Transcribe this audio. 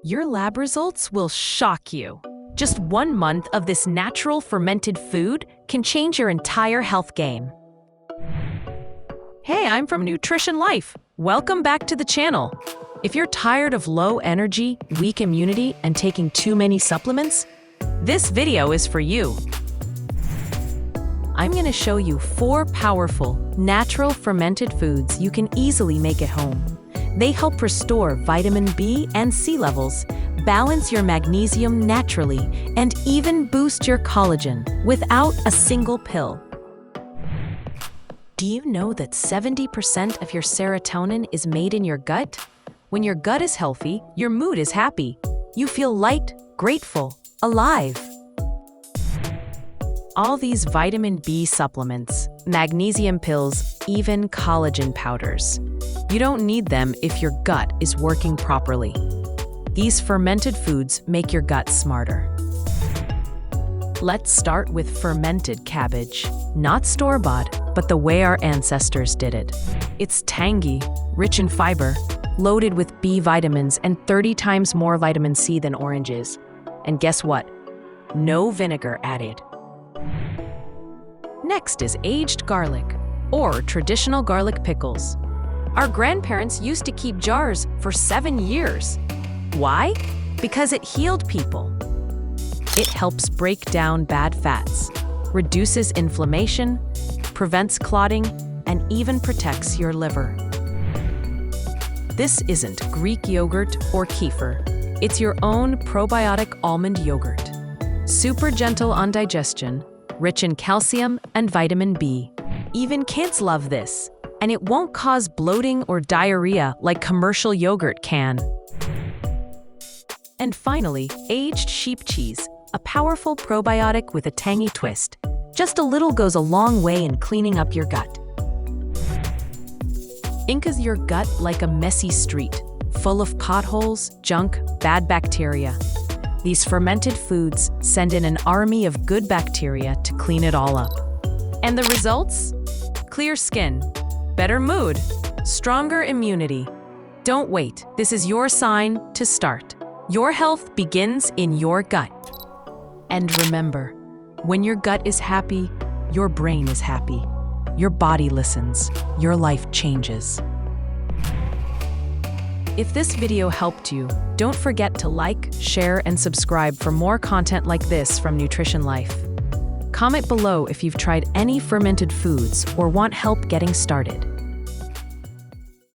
Your lab results will shock you. Just 1 month of this natural fermented food can change your entire health game. Hey, I'm from Nutrition Life. Welcome back to the channel. If you're tired of low energy, weak immunity, and taking too many supplements, this video is for you. I'm going to show you 4 powerful, natural fermented foods you can easily make at home. They help restore vitamin B and C levels, balance your magnesium naturally, and even boost your collagen without a single pill. Do you know that 70% of your serotonin is made in your gut? When your gut is healthy, your mood is happy. You feel light, grateful, alive. All these vitamin B supplements, magnesium pills, even collagen powders. You don't need them if your gut is working properly. These fermented foods make your gut smarter. Let's start with fermented cabbage. Not store-bought, but the way our ancestors did it. It's tangy, rich in fiber, loaded with B vitamins and 30 times more vitamin C than oranges. And guess what? No vinegar added. Next is aged garlic, or traditional garlic pickles. Our grandparents used to keep jars for 7 years. Why? Because it healed people. It helps break down bad fats, reduces inflammation, prevents clotting, and even protects your liver. This isn't Greek yogurt or kefir. It's your own probiotic almond yogurt. Super gentle on digestion, rich in calcium and vitamin B. Even kids love this, and it won't cause bloating or diarrhea like commercial yogurt can. And finally, aged sheep cheese, a powerful probiotic with a tangy twist. Just a little goes a long way in cleaning up your gut. Inca's your gut like a messy street, full of potholes, junk, bad bacteria. These fermented foods send in an army of good bacteria to clean it all up. And the results? Clear skin, better mood, stronger immunity. Don't wait, this is your sign to start. Your health begins in your gut. And remember, when your gut is happy, your brain is happy. Your body listens, your life changes. If this video helped you, don't forget to like, share, and subscribe for more content like this from Nutrition Life. Comment below if you've tried any fermented foods or want help getting started.